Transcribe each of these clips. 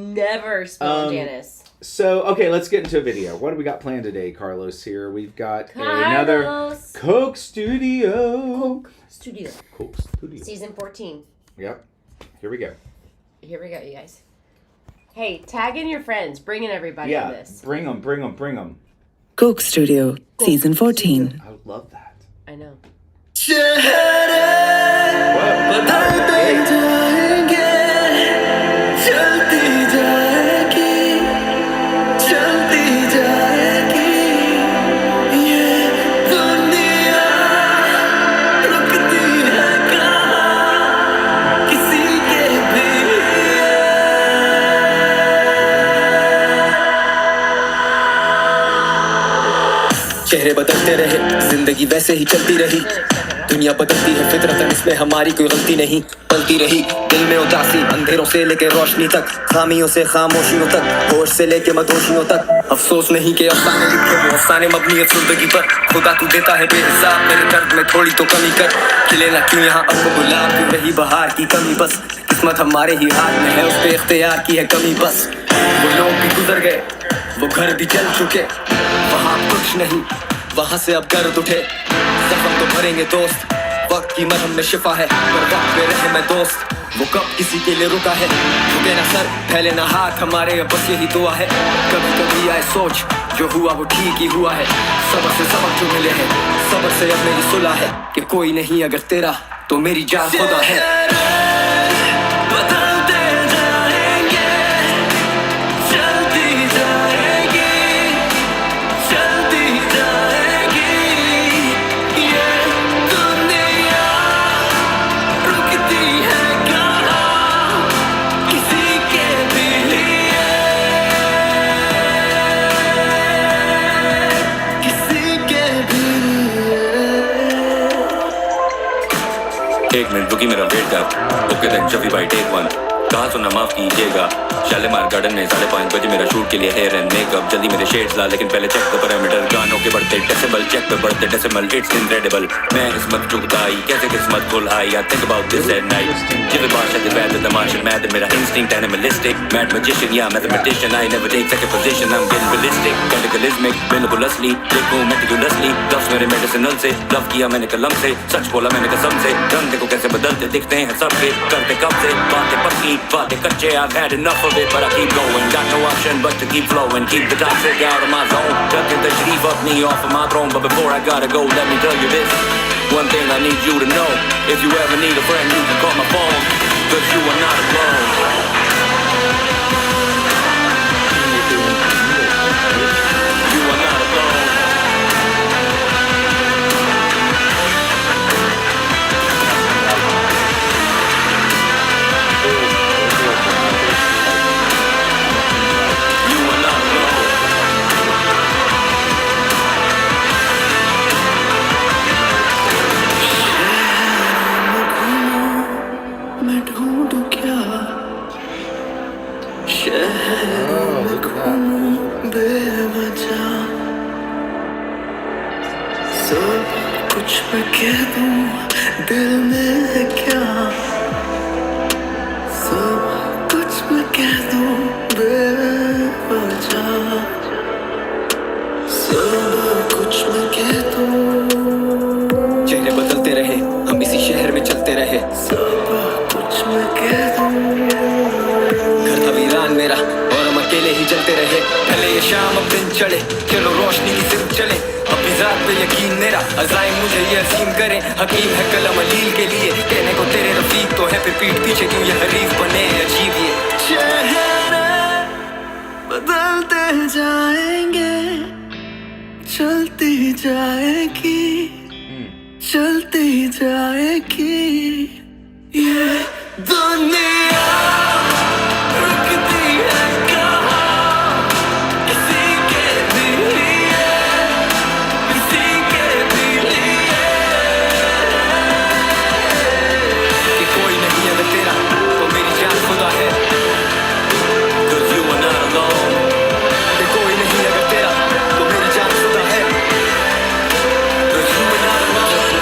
Never spontaneous. So, okay, let's get into a video. What do we got planned today, Carlos, here? We've got Carlos. another Coke Studio. Coke Studio. Coke Studio. Season 14. Yep. Here we go. Here we go, you guys. Hey, tag in your friends. Bring in everybody on this. Bring them. Coke Studio, Season 14. I would love that. I know. चेहरे बदलते रहे जिंदगी वैसे ही चलती रही दुनिया बदलती है फितरतन इसमें हमारी कोई गलती नहीं पलती रही दिल में उदासी अंधेरों से लेके रोशनी तक खामियों से खामोशियों तक होश से लेके मदहोशियों तक अफसोस नहीं के अफसाने लिखे वो अफसाने मबनी है जिंदगी पर खुदा तू देता है बेहिसाब मेरे दर्द में थोड़ी तो कमी कर खिले ना क्यों यहाँ अब गुलाब क्यों रही बहार की कमी बस किस्मत हमारे ही हाथ में है उस पे इख्तियार की है कमी बस वो लोग भी गुजर गए वो घर भी जल चुके वहाँ कुछ नहीं वहाँ से अब गर्द उठे जख्म तो भरेंगे दोस्त वक्त की मरहम में शिफा है पर वक्त पे रहे मैं दोस्त वो कब किसी के लिए रुका है झुके ना सर फैले ना हाथ हमारे अब बस यही दुआ है कभी कभी आए सोच जो हुआ वो ठीक ही हुआ है सबर से सबक जो मिले हैं सबर से अब मेरी सुलह है कि कोई नहीं अगर तेरा तो मेरी जान खुदा है एक मिनट रुकी मेरा वेट कर ओके देन शफी भाई टेक वन कहा सुनना माफ कीजिएगा शालीमार गार्डन में 5:30 बजे मेरा शूट के लिए हेयर एंड मेकअप जल्दी मेरे शेड्स ला लेकिन पहले चेक द पैरामीटर गानों के बढ़ते डेसिबल चेक पे बढ़ते डेसिमल इट्स इनक्रेडिबल मैं किस्मत चुगताई कैसे किस्मत खुल आई I think about this at night जिस बादशाह the bad the martian mad मेरा instinct animalistic mad magician yeah mathematician I never take second position I'm getting ballistic cataclysmic बिल्कुल असली देखो meticulously लफ्ज़ मेरे मेडिसिनल से लव किया मैंने कलम से सच बोला मैंने कसम से रंग देखो कैसे बदलते दिखते हैं सबके करते कब से बातें पक्की बातें कच्चे I've had enough of it but I keep going got no option but to keep flowing keep the toxic out of my zone ducking the shreeve up me off of my throne but before I gotta go let me tell you this one thing I need you to know if you ever need a friend you can call my phone cause you are not alone चेहरे बदलते रहे हम इसी शहर में चलते रहे घर था वीरान मेरा और हम अकेले ही चलते रहे पहले ये शाम अब दिन चढ़े चलो रोशनी की सिर्फ चले अपनी जात पे यकीन मेरा अज़ाइम मुझे ये अजीम करे हकीम है कलम अलील के लिए कहने को तेरे रफीक तो है फिर पीठ पीछे क्यों ये हरीफ बने अजीब ये चेहरे बदलते जाएंगे चलती जाएगी ये दुनिया रुकती है कहाँ किसी के भी लिए किसी के भी लिए कि कोई नहीं अगर तेरा तो मेरी जान खुदा है cause you are not alone कि कोई नहीं अगर तेरा तो मेरी जान खुदा है cause you are not alone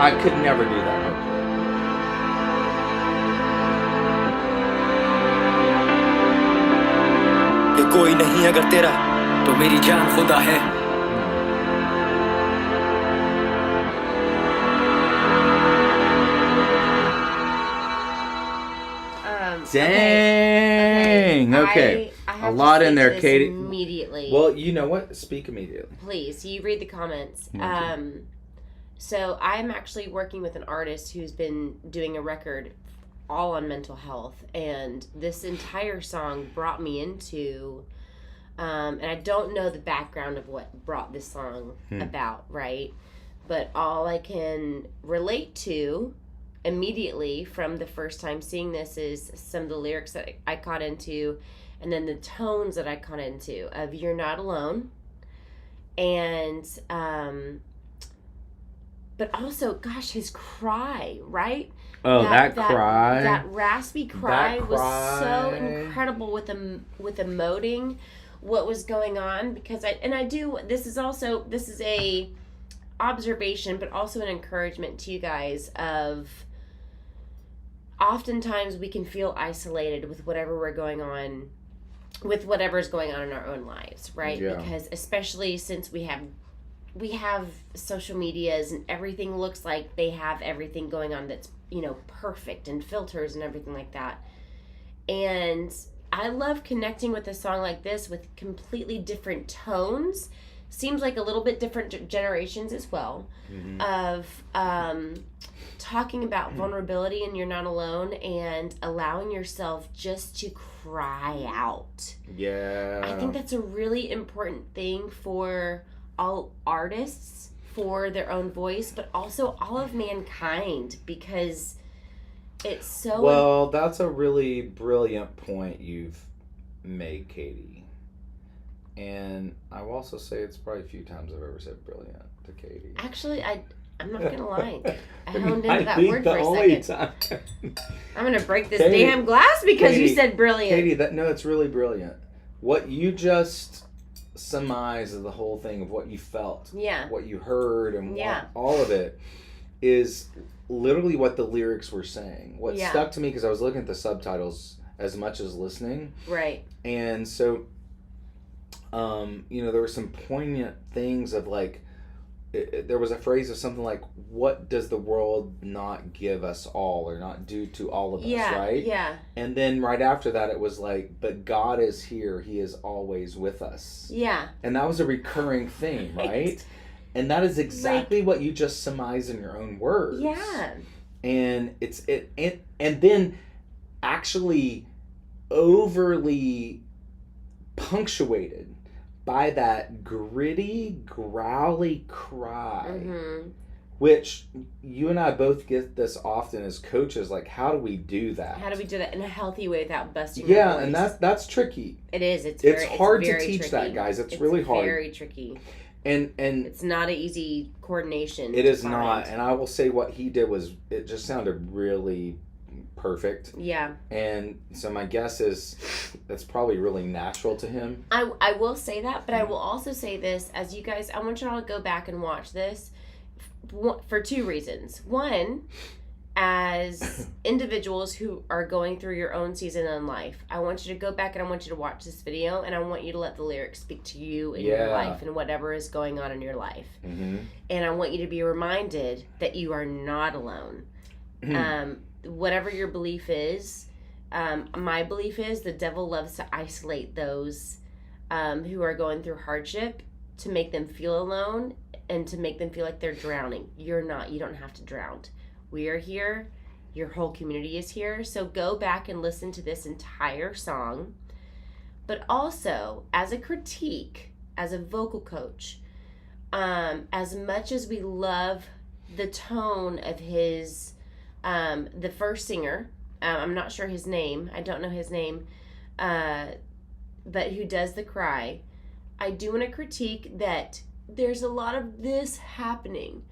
I could never do that. कि कोई नहीं अगर तेरा तो मेरी जान खुदा है Dang. Okay. I have A lot to in speak there, to this Katie. Immediately. Well, you know what? Speak immediately. Please, you read the comments. Thank you. So I'm actually working with an artist who's been doing a record all on mental health, and this entire song brought me into, and I don't know the background of what brought this song about, right? But all I can relate to immediately from the first time seeing this is some of the lyrics that I caught into, and then the tones that I caught into of "You're Not Alone," and but also, gosh, his cry, right? Oh, that cry. That raspy cry That was cry. so incredible with emoting what was going on, because this is a observation, but also an encouragement to you guys of oftentimes we can feel isolated with whatever's going on in our own lives, right? Yeah. Because especially since we have social medias and everything looks like they have everything going on that's, perfect, and filters and everything like that. And I love connecting with a song like this with completely different tones. Seems like a little bit different generations as well, of talking about vulnerability and you're not alone, and allowing yourself just to cry out. Yeah. I think that's a really important thing for all artists, for their own voice, but also all of mankind, because it's so... Well, that's a really brilliant point you've made, Katie. And I will also say it's probably a few times I've ever said brilliant to Katie. Actually, I'm not gonna lie. I honed into that word for a second. I'm gonna break this Katie, damn glass because you Katie, said brilliant. Katie, it's really brilliant. What you just surmised of the whole thing, of what you felt, what you heard, and all of it is literally what the lyrics were saying. What stuck to me, because I was looking at the subtitles as much as listening. Right. And so, there were some poignant things of like, there was a phrase of something like, what does the world not give us all, or not do to all of us, right? Yeah. And then right after that, it was like, but God is here. He is always with us. Yeah. And that was a recurring theme, right? And that is exactly what you just surmised in your own words. Yeah. And and then actually overly punctuated by that gritty, growly cry, which you and I both get this often as coaches. Like, how do we do that? How do we do that in a healthy way without busting? Yeah, and that's tricky. It is. It's hard very to teach tricky. that, guys. It's really hard. Very tricky. And it's not an easy coordination. It is not. And I will say what he did it just sounded really perfect. Yeah. And so my guess is that's probably really natural to him. I will say that, but I will also say this, as you guys, I want you all to go back and watch this for two reasons. One, as individuals who are going through your own season in life, I want you to go back and I want you to watch this video, and I want you to let the lyrics speak to you in your life and whatever is going on in your life. And I want you to be reminded that you are not alone. Whatever your belief is, my belief is the devil loves to isolate those who are going through hardship, to make them feel alone and to make them feel like they're drowning. You're not. You don't have to drown. We are here. Your whole community is here. So go back and listen to this entire song. But also, as a critique, as a vocal coach, as much as we love the tone of his, the first singer, I'm not sure his name. I don't know his name. But who does the cry. I do want to critique that there's a lot of this happening.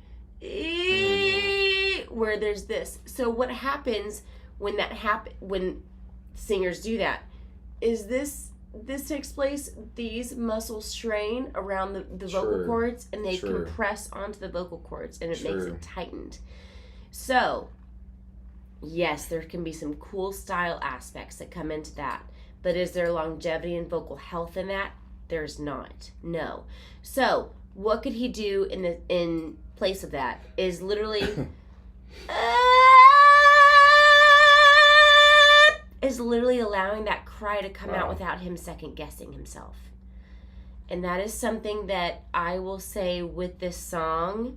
Where there's this. So what happens when when singers do that is this takes place, these muscles strain around the vocal cords, and they compress onto the vocal cords, and it makes it tightened. So, yes, there can be some cool style aspects that come into that. But is there longevity and vocal health in that? There's not. No. So, what could he do in place of that is literally allowing that cry to come out without him second guessing himself. And that is something that I will say with this song,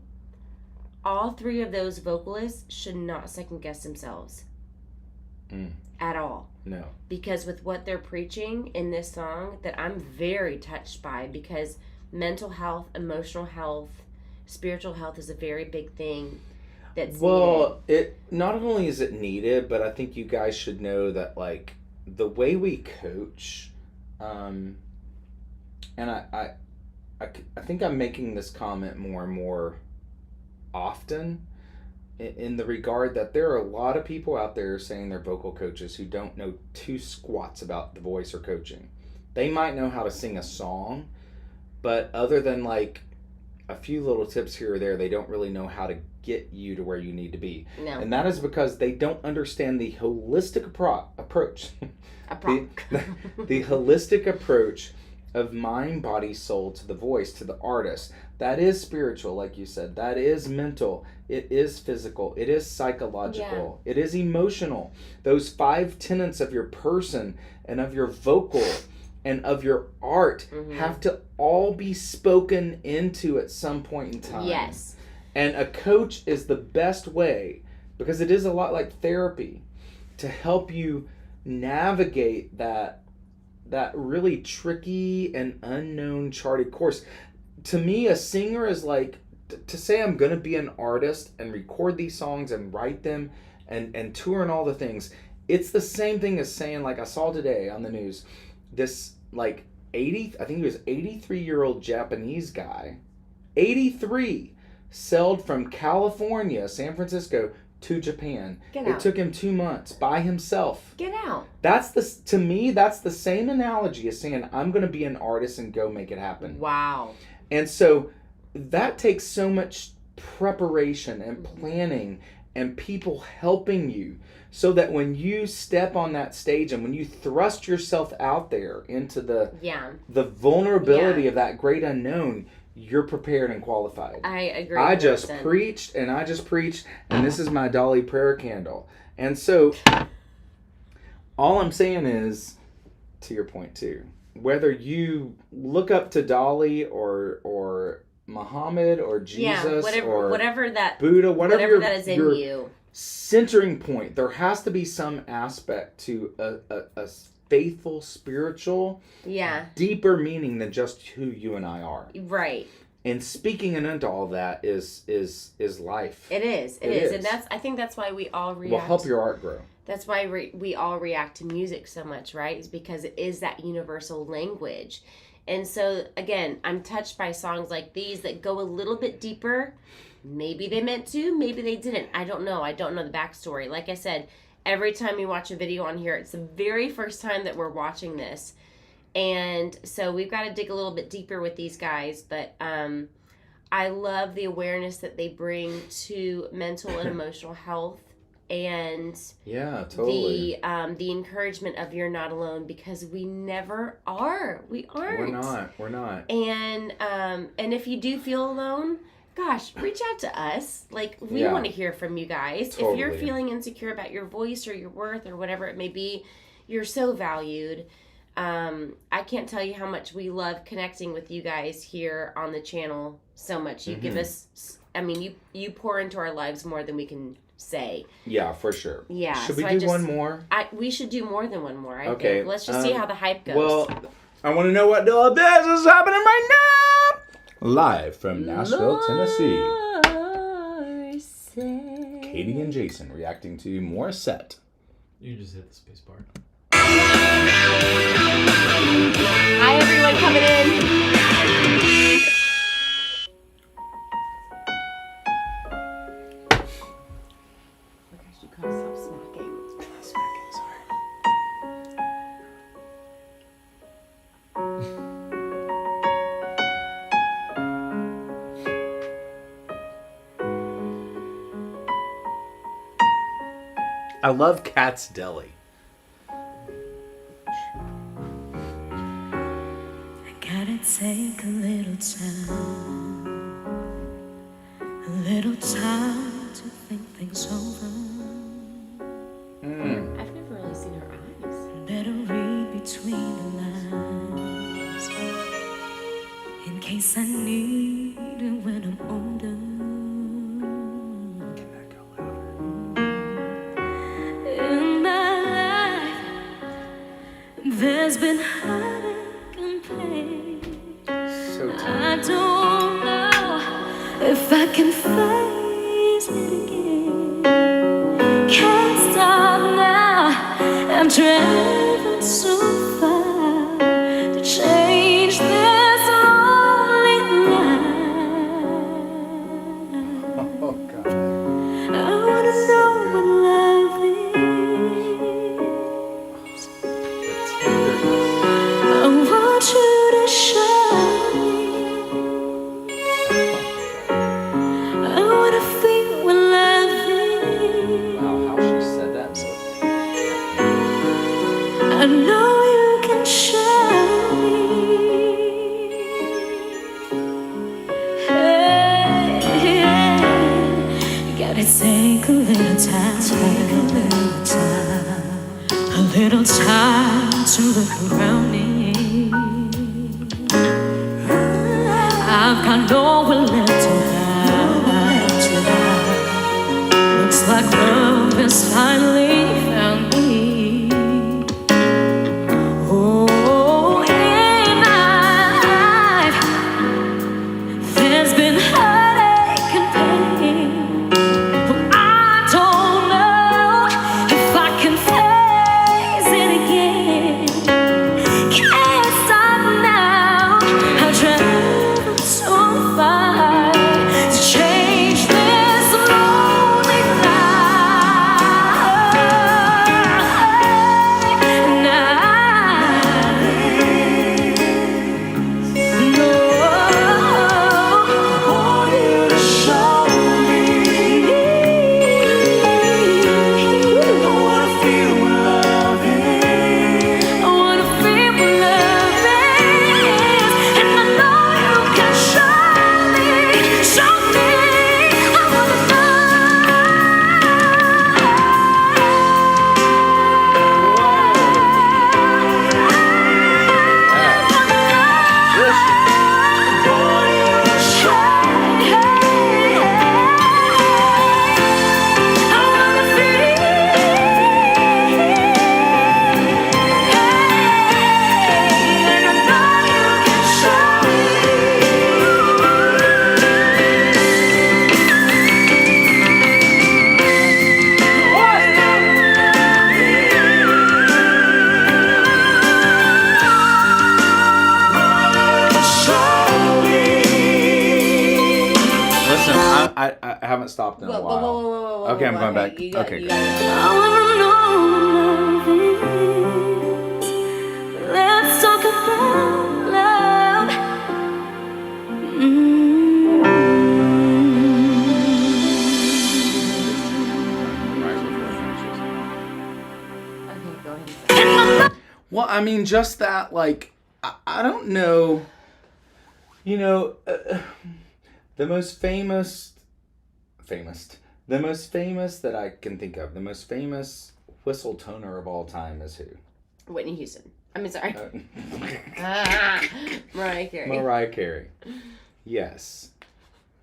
all three of those vocalists should not second guess themselves at all. No. Because with what they're preaching in this song that I'm very touched by, because mental health, emotional health, spiritual health is a very big thing that's needed. It not only is it needed, but I think you guys should know that, like, the way we coach, and I think I'm making this comment more and more often in the regard that there are a lot of people out there saying they're vocal coaches who don't know two squats about the voice or coaching. They might know how to sing a song, but other than like a few little tips here or there, they don't really know how to get you to where you need to be. No. And that is because they don't understand the holistic approach. the holistic approach of mind, body, soul to the voice, to the artist. That is spiritual, like you said. That is mental. It is physical. It is psychological. Yeah. It is emotional. Those 5 tenets of your person and of your vocal and of your art have to all be spoken into at some point in time. Yes. And a coach is the best way, because it is a lot like therapy, to help you navigate that really tricky and unknown charted course. To me, a singer is like, to say I'm going to be an artist and record these songs and write them and tour and all the things, it's the same thing as saying, like I saw today on the news, this like I think he was 83-year-old Japanese guy, 83, sailed from California, San Francisco, to Japan. It took him 2 months by himself. Get out. To me, that's the same analogy as saying, I'm going to be an artist and go make it happen. Wow. And so that takes so much preparation and planning and people helping you, so that when you step on that stage and when you thrust yourself out there into the vulnerability of that great unknown, you're prepared and qualified. I agree. I just preached, and this is my Dolly prayer candle. And so all I'm saying is, to your point too, whether you look up to Dolly or Muhammad or Jesus whatever that Buddha, whatever that is in your you, centering point, there has to be some aspect to a faithful, spiritual, deeper meaning than just who you and I are. Right. And speaking into all that is life. It is. It is. And I think that's why we all react. Will help your art grow. That's why we all react to music so much, right? It's because it is that universal language. And so, again, I'm touched by songs like these that go a little bit deeper. Maybe they meant to, maybe they didn't. I don't know. I don't know the backstory. Like I said, every time we watch a video on here, it's the very first time that we're watching this. And so we've got to dig a little bit deeper with these guys. But I love the awareness that they bring to mental and emotional health. And totally. The encouragement of you're not alone, because we never are. We aren't. We're not. And if you do feel alone, gosh, reach out to us. Like, we want to hear from you guys. Totally. If you're feeling insecure about your voice or your worth or whatever it may be, you're so valued. I can't tell you how much we love connecting with you guys here on the channel so much. You give us, you pour into our lives more than we can say. Yeah, for sure. Yeah. Should we do one more? We should do more than one more, I think. Let's just see how the hype goes. Well, I want to know what all this is happening right now. Live from Nashville, Tennessee. Morissette. Katie and Jason reacting to Morissette. You just hit the space bar. Hi, everyone coming in. I love Cat's Deli. I gotta take a little time to think things over. I've never really seen her eyes. Better read between the lines in case I need it when I'm older. Can that go louder? In my life, there's been heartache and pain. So I tired. don't know if I can face it again. Can't stop now. I'm driving so far to change this lonely life. Oh, God. I wanna know what love is. The tenderness. I want you to show me. I wanna feel what love is. Wow, how she said that. I know you can show me. Hey, you gotta take a little time, a little time to look around me. I've got nowhere left to hide. Looks like love has finally found me. Oh, in my life, there's been heartache and pain. But I don't know if I can face it again. Can't stop now. I've traveled so far to change this lonely life. And I want you to show me. I wanna feel what love is. I wanna feel what love is. And I know you can show me. Show me. I wanna Listen, I haven't stopped in a while. Whoa. Okay, I'm going back. You got- Okay, you good. got it. I wanna know what love is. Let's talk about love. Okay, go ahead. Well, I mean, just that, like, I don't know. You know, the most famous that I can think of, the most famous whistle toner of all time is who? Whitney Houston. I mean, sorry. Mariah Carey. Mariah Carey. Yes.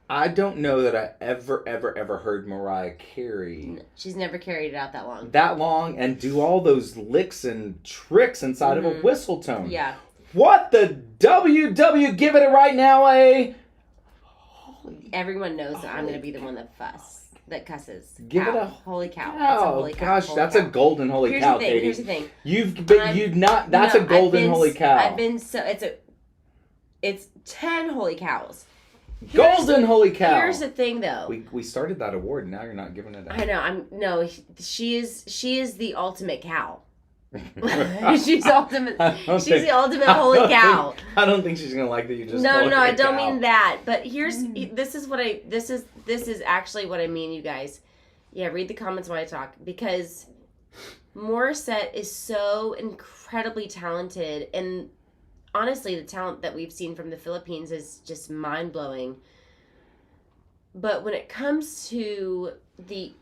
I don't know that I ever heard Mariah Carey She's never carried it out that long. and do all those licks and tricks inside of a whistle tone. Yeah. What the WW? Give it a right now, eh? Everyone knows that I'm going to be the one that cusses. Give cow. it a holy cow. That's a Oh holy cow. gosh, Holy that's cow. a golden holy Here's cow, the thing. Katie. Here's the thing. That's a golden holy cow. I've been so it's 10 holy cows. Golden holy cow. Here's the thing, though. We started that award, and now you're not giving it out. I know. She is the ultimate cow. She's ultimate. She's the ultimate holy cow. I don't think she's gonna like that you just. No, called her I a don't cow. mean that. But this is actually what I mean, you guys. Yeah, read the comments while I talk. Because Morissette is so incredibly talented. And honestly, the talent that we've seen from the Philippines is just mind-blowing. But when it comes to the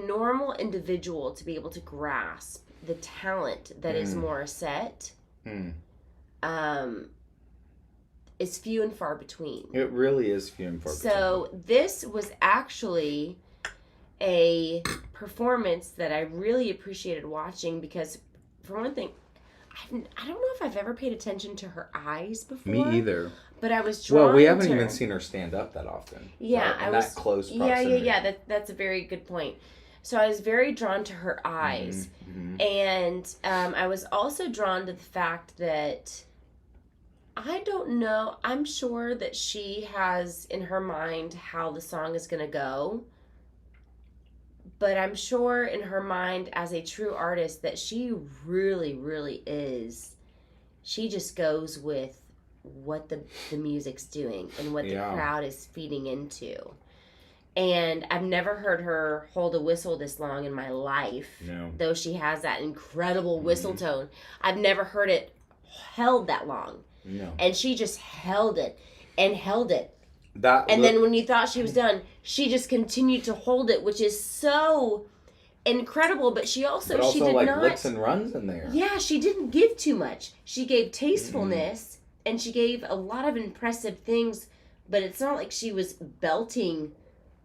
normal individual to be able to grasp the talent that is Morissette is few and far between. It really is few and far between. So this was actually a performance that I really appreciated watching because, for one thing, I don't know if I've ever paid attention to her eyes before. Me either. But I was drawn. Well, we haven't even seen her stand up that often. Yeah, right? I was that close proximity. Yeah. That's a very good point. So I was very drawn to her eyes, and I was also drawn to the fact that I don't know. I'm sure that she has in her mind how the song is going to go. But I'm sure in her mind as a true artist that she really, really is. She just goes with what the music's doing and what the crowd is feeding into. And I've never heard her hold a whistle this long in my life. No. Though she has that incredible whistle tone. I've never heard it held that long. No. And she just held it and held it. Then when you thought she was done, she just continued to hold it, which is so incredible. But she also she did like not licks and runs in there. Yeah, she didn't give too much. She gave tastefulness and she gave a lot of impressive things, but it's not like she was belting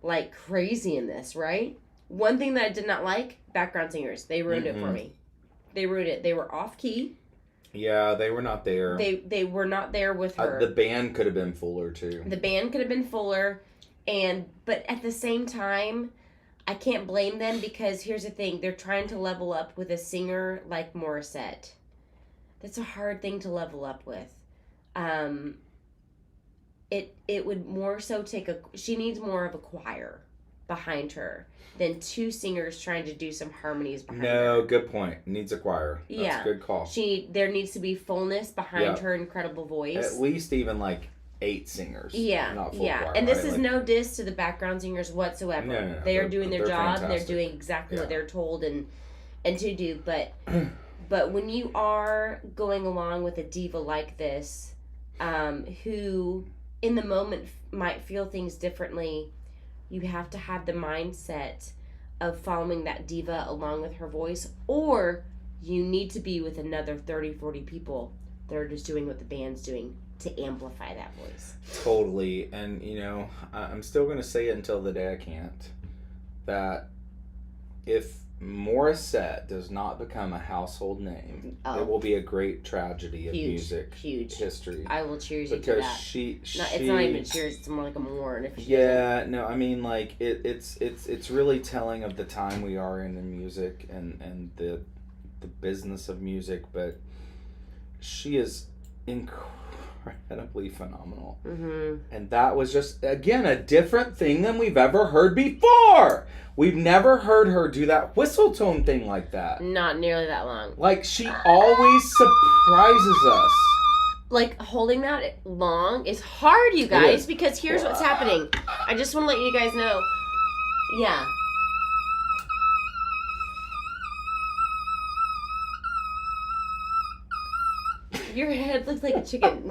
like crazy in this, right? One thing that I did not like, background singers. They ruined it for me. They ruined it. They were off key. Yeah, they were not there. They were not there with her. The band could have been fuller too. The band could have been fuller, but at the same time, I can't blame them because here's the thing: they're trying to level up with a singer like Morissette. That's a hard thing to level up with. It would more so she needs more of a choir behind her than two singers trying to do some harmonies behind her. No, good point. Needs a choir. That's a good call. There needs to be fullness behind her incredible voice. At least even like 8 singers. Yeah, not full choir, and this right? is no diss to the background singers whatsoever. No, they are doing their job. Fantastic. And they're doing exactly what they're told and to do. But when you are going along with a diva like this, who in the moment might feel things differently, you have to have the mindset of following that diva along with her voice, or you need to be with another 30, 40 people that are just doing what the band's doing to amplify that voice. Totally. And, I'm still going to say it until the day I can't, that if Morissette does not become a household name, it will be a great tragedy of music history. I will cheers you to because that. It's not even cheers; it's more like a mourn. It's really telling of the time we are in music and the business of music. But she is incredibly phenomenal, and that was just again a different thing than we've ever heard before. We've never heard her do that whistle tone thing like that. Not nearly that long. Like, she always surprises us. Like, holding that long is hard, you guys, because here's what's happening. I just want to let you guys know. Yeah. Your head looks like a chicken.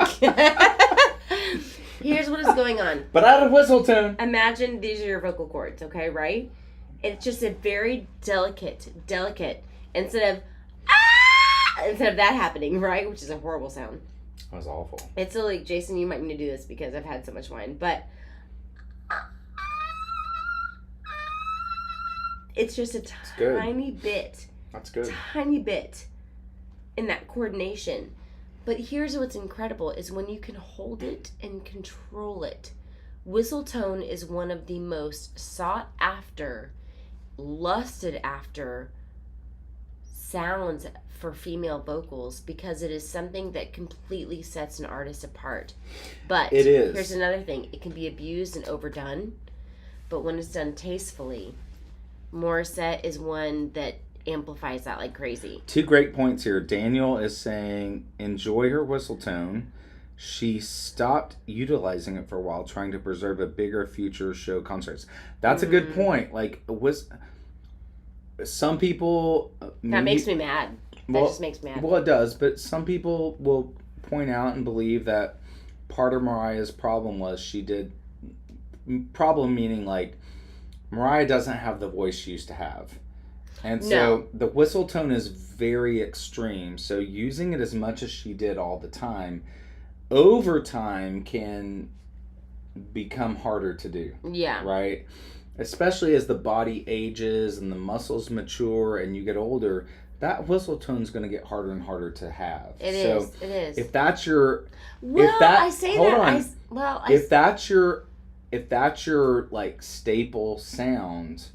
Here's what is going on. But out of whistle tone. Imagine these are your vocal cords, okay, right? It's just a very delicate, instead of that happening, right? Which is a horrible sound. That was awful. It's so like, Jason, you might need to do this because I've had so much wine, but it's just a tiny bit. That's good. Tiny bit in that coordination. But here's what's incredible is when you can hold it and control it. Whistle tone is one of the most sought after, lusted after sounds for female vocals because it is something that completely sets an artist apart. But it is. Here's another thing. It can be abused and overdone, but when it's done tastefully, Morissette is one that amplifies that like crazy. 2 great points here. Daniel is saying enjoy her whistle tone. she stopped utilizing it for a while, trying to preserve a bigger future show concerts. That's a good point. Like, some people... That makes me mad. That just makes me mad. Well, it does, but some people will point out and believe that part of Mariah's problem was she did... Problem meaning, like, Mariah doesn't have the voice she used to have. And so the whistle tone is very extreme. So using it as much as she did all the time, over time can become harder to do. Yeah. Right? Especially as the body ages and the muscles mature and you get older, that whistle tone is going to get harder and harder to have. It is. If that's your... If that's your like staple sound,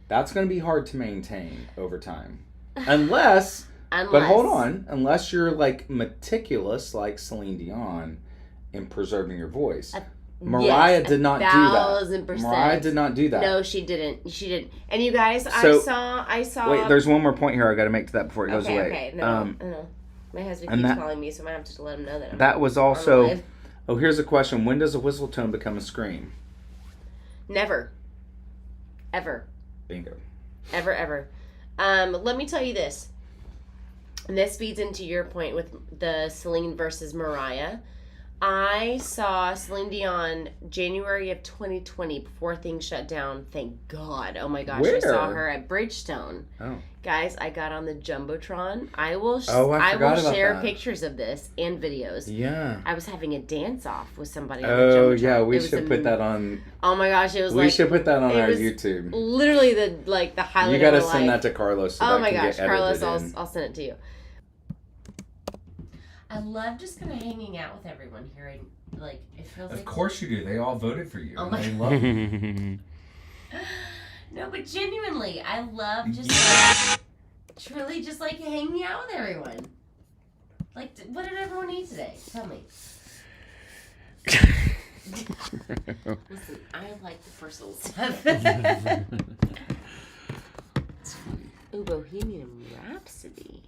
that's going to be hard to maintain over time. Unless, but hold on, unless you're like meticulous like Celine Dion in preserving your voice. Mariah did not do that. 1,000%. Mariah did not do that. No, she didn't. She didn't. And you guys, I saw. Wait, there's one more point here I got to make to that before it goes away. Okay, no. My husband keeps calling me, so I might have to let him know that. That was also. Oh, here's a question: when does a whistle tone become a scream? Never. Ever. Bingo. Ever. Let me tell you this. And this feeds into your point with the Celine versus Mariah. I saw Celine Dion January of 2020 before things shut down. Thank God. Oh my gosh. Where? I saw her at Bridgestone. Oh. Guys, I got on the Jumbotron. I will share pictures of this and videos. Yeah. I was having a dance off with somebody on the Jumbotron. Oh yeah, we should put that on. Oh my gosh, it was we should put that on our YouTube. Literally the highlight. You got to send that to Carlos. So oh my gosh, Carlos, I'll send it to you. I love just kind of hanging out with everyone here. And, like, it feels of course you do. They all voted for you. Oh they love you. No, but genuinely, I love just truly just like hanging out with everyone. Like, what did everyone eat today? Tell me. Listen, I like the personal stuff. Ooh, Bohemian Rhapsody.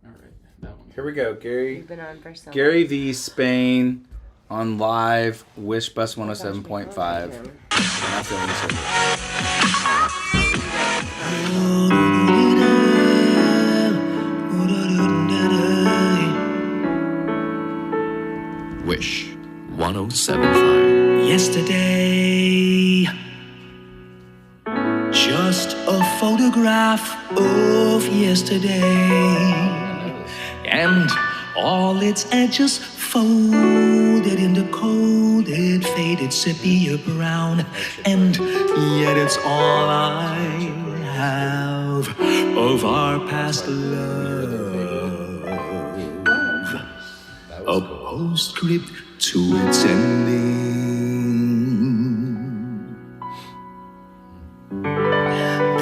All right. That one. Here we go, Gary. We've been on for so Gary V. Spain on live Wish Bus 107.5. I'm feeling so good. Wish 107.5. Yesterday, just a photograph of yesterday. And all its edges folded in the colded, faded sepia brown. And yet it's all I have of our past love. A postscript to its ending.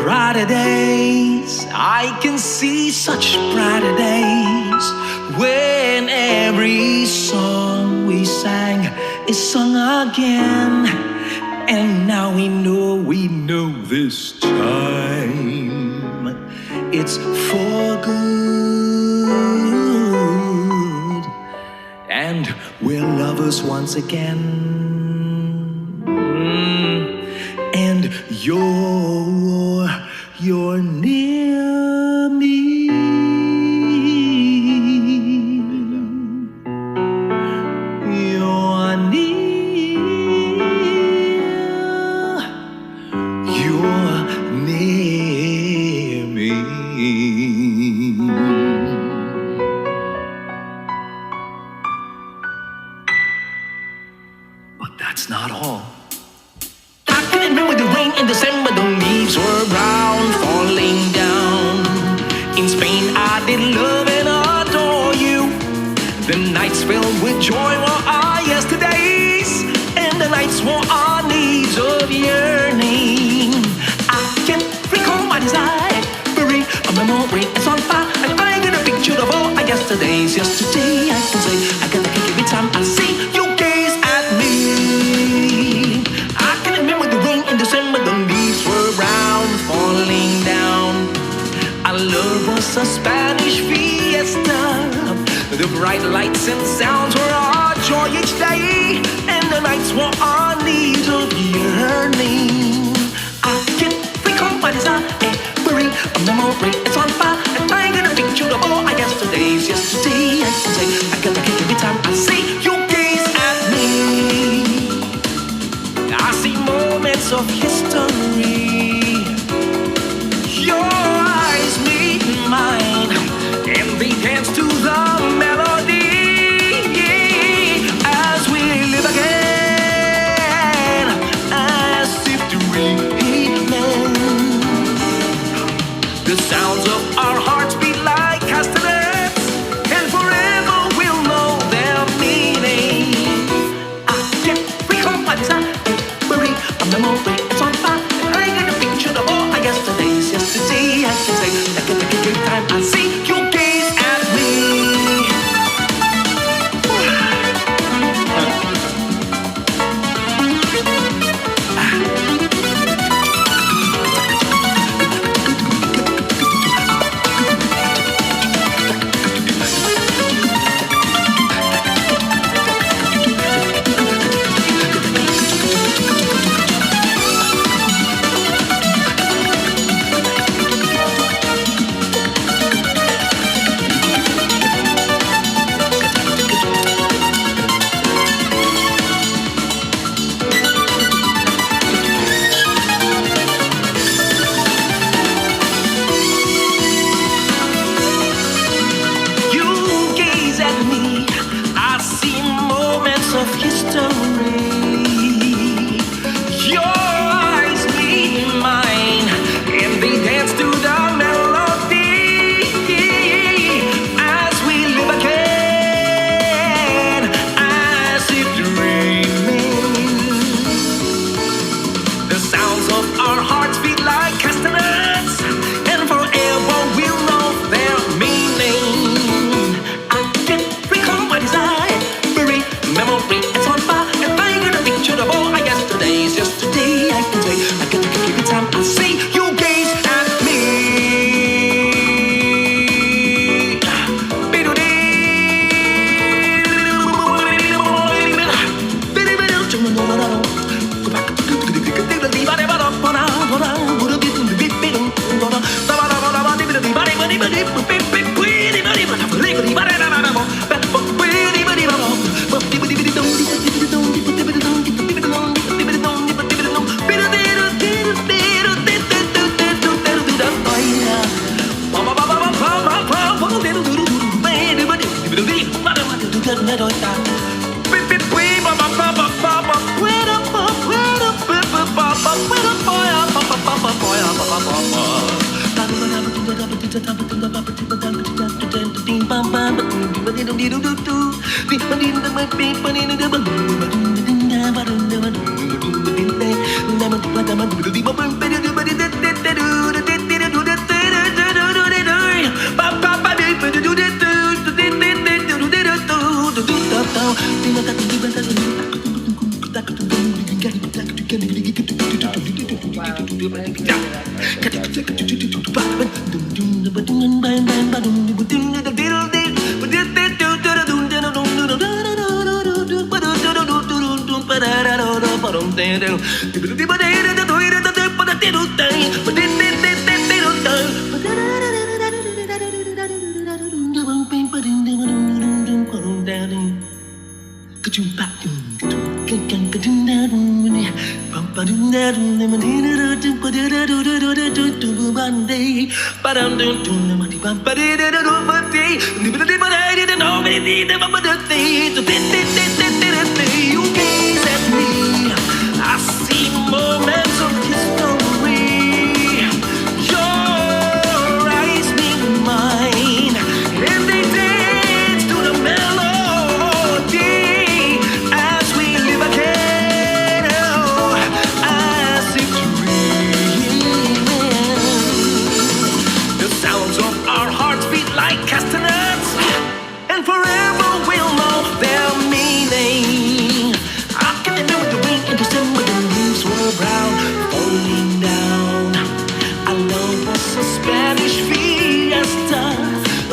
Brighter days, I can see such brighter days. When every song we sang is sung again. And now we know this time it's for good. And we're lovers once again. And you're near me. Yesterday, I can say I got the kick every time I see you gaze at me. I can remember the rain in December, the leaves were brown, falling down. Our love was a Spanish fiesta. The bright lights and sounds were our joy each day, and the nights were our needs of yearning. I can recall my desire, every memory, it's on fire, and I'm gonna picture of all our yesterdays. Yesterday, I can say, I get the kick every time I see you gaze at me. I see moments of history. Your eyes meet mine, and they dance to the melody as we live again, as if dreaming. The sounds of our hearts beat like castanets, and forever we'll know their meaning. I can't recall my desire, every memory, it's on fire, and I get a picture of all our yesterdays. Yesterday, I can say, I get every time I see you gaze at me.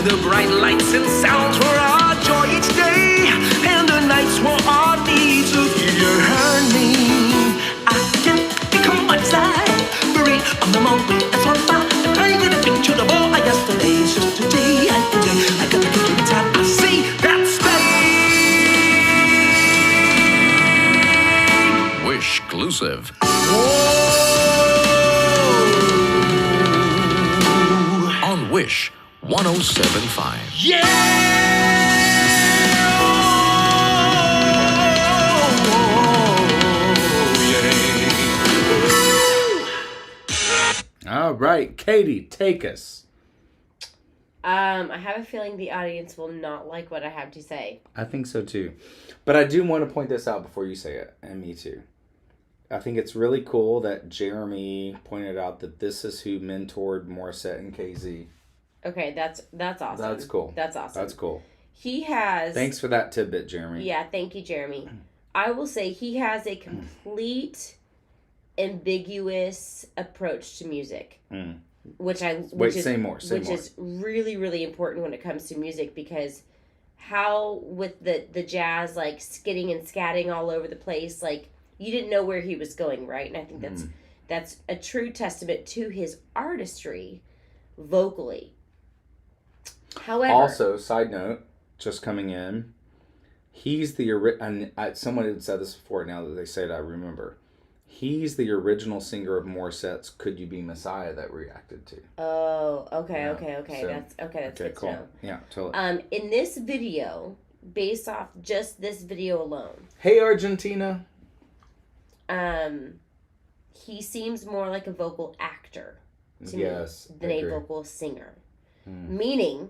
The bright lights and sounds were our joy each day, and the nights what I need to hear her name. I can't become my side. Worry, I'm the moment that's on fire. I got a picture of all I yesterday. It's just today I got the picture every time I see that space. Wish exclusive. On Wish 1075. All right, Katie, take us. I have a feeling the audience will not like what I have to say. I think so too. But I do want to point this out before you say it, and me too. I think it's really cool that Jeremy pointed out that this is who mentored Morissette and KZ. Okay, that's awesome. That's cool. That's awesome. That's cool. He has... Thanks for that tidbit, Jeremy. Yeah, thank you, Jeremy. I will say he has a complete ambiguous approach to music. Say more. Is really, really important when it comes to music, because how with the jazz, like skidding and scatting all over the place, like you didn't know where he was going, right? And I think that's a true testament to his artistry vocally. However, also, side note, just coming in, he's the and someone had said this before. Now that they say it, I remember. He's the original singer of Morissette's "Could You Be Messiah" that we reacted to. Oh, okay, Yeah, okay. so- That's good cool. to know. Yeah, totally. In this video, based off just this video alone, Hey, Argentina. he seems more like a vocal actor to Yes, me than I a agree. vocal singer. Meaning,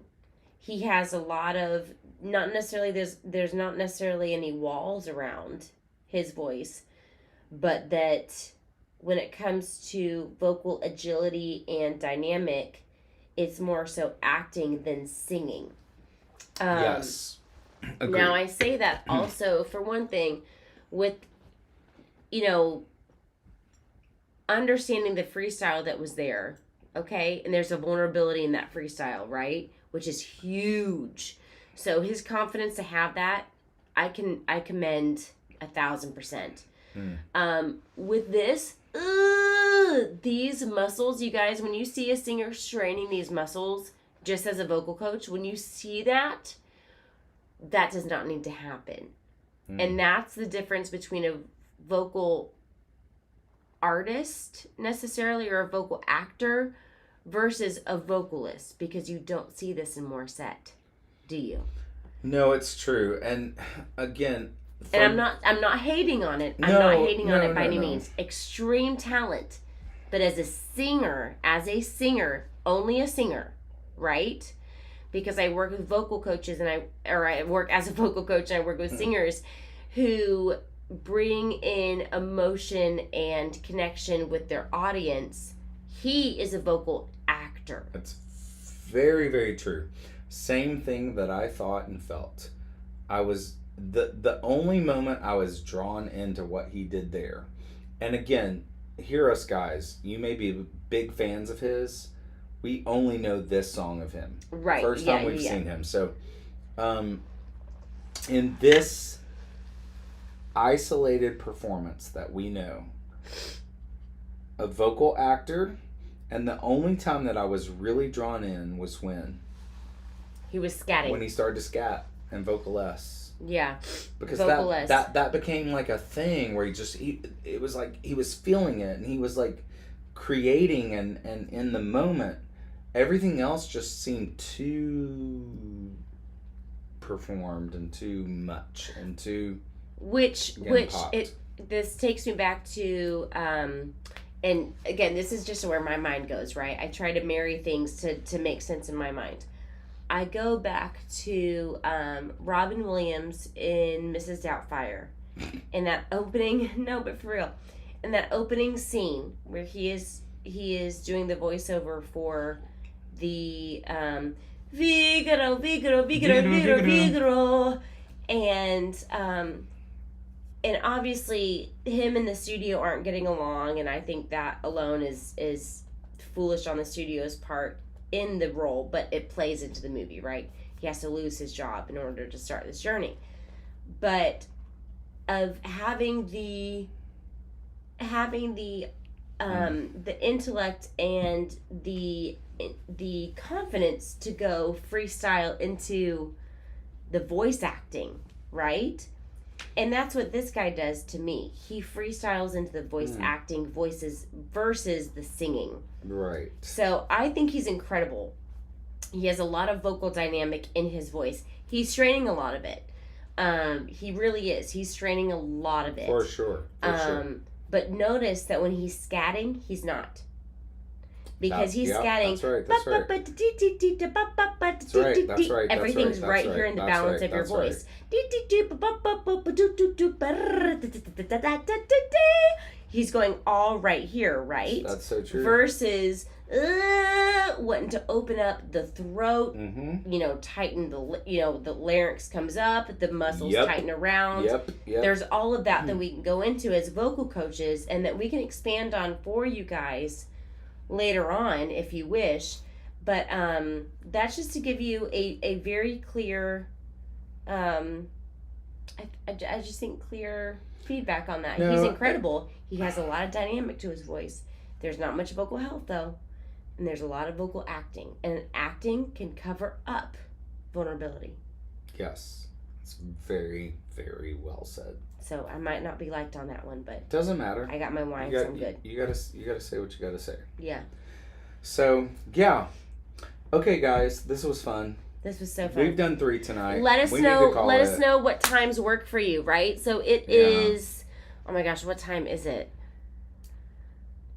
he has a lot of not necessarily there's not necessarily any walls around his voice, but that when it comes to vocal agility and dynamic, it's more so acting than singing. Yes. Agreed. Now, I say that also, for one thing, with, understanding the freestyle that was there, okay? And there's a vulnerability in that freestyle, right? Which is huge. So his confidence to have that, I commend 1,000%. With this, these muscles, you guys, when you see a singer straining these muscles, just as a vocal coach, when you see that does not need to happen. And that's the difference between a vocal artist necessarily, or a vocal actor, versus a vocalist, because you don't see this in Morissette, do you? No, it's true. And again, and I'm not hating on it. I'm not hating on it by any means. Extreme talent. But as a singer, only a singer, right? Because I work with vocal coaches I work as a vocal coach and I work with singers who bring in emotion and connection with their audience. He is a vocal actor. That's very, very true. Same thing that I thought and felt. I was the only moment I was drawn into what he did there. And again, hear us guys, you may be big fans of his. We only know this song of him. Right. First time we've seen him. So in this isolated performance that we know, a vocal actor, and the only time that I was really drawn in was when he was scatting. When he started to scat and vocaless. Yeah. Because vocalist. that became like a thing where it was like he was feeling it and he was like creating and in the moment. Everything else just seemed too performed and too much and too this takes me back to and again, this is just where my mind goes, right? I try to marry things to make sense in my mind. I go back to Robin Williams in Mrs. Doubtfire. In that opening, no, but for real, in that opening scene where he is doing the voiceover for the Vigoro, and obviously him and the studio aren't getting along, and I think that alone is foolish on the studio's part in the role, but it plays into the movie, right? He has to lose his job in order to start this journey. But having the intellect and the confidence to go freestyle into the voice acting, right? And that's what this guy does to me. He freestyles into the voice acting, voices versus the singing. Right. So I think he's incredible. He has a lot of vocal dynamic in his voice. He's straining a lot of it. He really is. He's straining a lot of it. For sure. But notice that when he's scatting, he's not. Because he's scatting. That's right. Everything's right here in the balance of your voice. He's going all right here, right? That's so true. Versus wanting to open up the throat, tighten the larynx comes up, the muscles tighten around. Yep. There's all of that we can go into as vocal coaches and that we can expand on for you guys later on if you wish. But that's just to give you a very clear, I just think clear feedback on that. He's incredible. He has a lot of dynamic to his voice. There's not much vocal health though. And there's a lot of vocal acting. And acting can cover up vulnerability. Yes. It's very, very well said. So I might not be liked on that one, but doesn't matter. I got my wine, so I'm good. You gotta say what you gotta say. Yeah. So yeah. Okay guys, this was fun. This was so fun. We've done 3 tonight. Let us know what times work for you, right? So it is, oh my gosh, what time is it?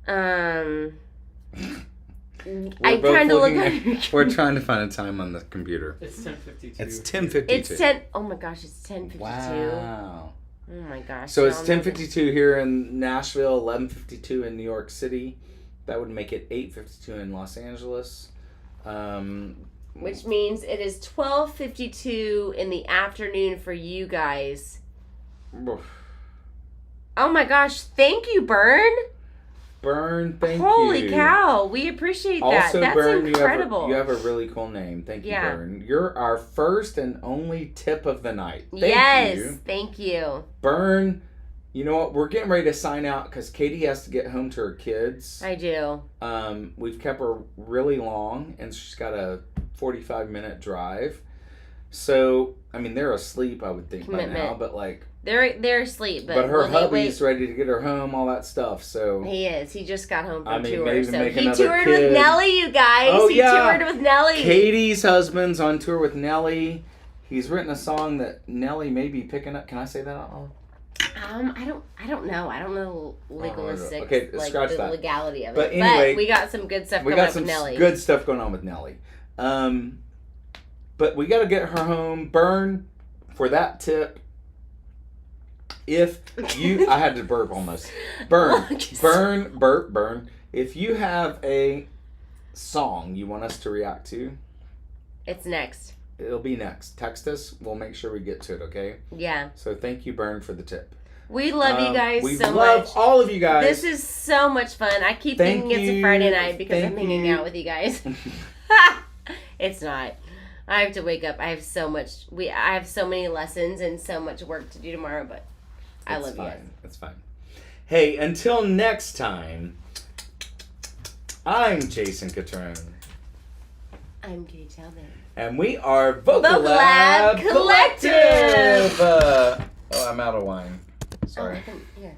We're trying to find a time on the computer. It's 10:52. It's 10:52. It's 10. Oh my gosh, it's 10:52. Wow. Oh my gosh. So it's 10:52 here in Nashville, 11:52 in New York City. That would make it 8:52 in Los Angeles. Which means it is 12:52 in the afternoon for you guys. Oh my gosh, thank you, Bern. Thank you. Holy cow, we appreciate that. Also, that's Bern, incredible. you have a really cool name. Thank you, Bern. You're our first and only tip of the night. Thank you. Bern, you know what? We're getting ready to sign out because Katie has to get home to her kids. I do. We've kept her really long, and she's got a 45-minute drive. So, I mean, they're asleep, I would think, by now, but like... They're asleep, but her hubby's ready to get her home, all that stuff, so... He is. He just got home from I mean, tour, maybe so make he another toured kid. with Nelly, you guys. Oh, he yeah. toured with Nelly. Katie's husband's on tour with Nelly. He's written a song that Nelly may be picking up. Can I say that out loud? I don't know. I don't know legalistic. Okay, like scratch the that. legality of it. But anyway, we got some good stuff going on with Nelly. Good stuff going on with Nelly. But we got to get her home. Bern, for that tip. If you, I had to burp almost. Bern. If you have a song you want us to react to, it's next. It'll be next. Text us. We'll make sure we get to it, okay? Yeah. So thank you, Bern, for the tip. We love you guys so much. We love all of you guys. This is so much fun. I keep thinking it's a Friday night because I'm hanging out with you guys. It's not. I have to wake up. I have so many lessons and so much work to do tomorrow, but I love you guys. It's fine. Hey, until next time, I'm Jason Catron. I'm Katie Talbot. And we are Vocal Lab Collective. Oh, I'm out of wine. Sorry. Here.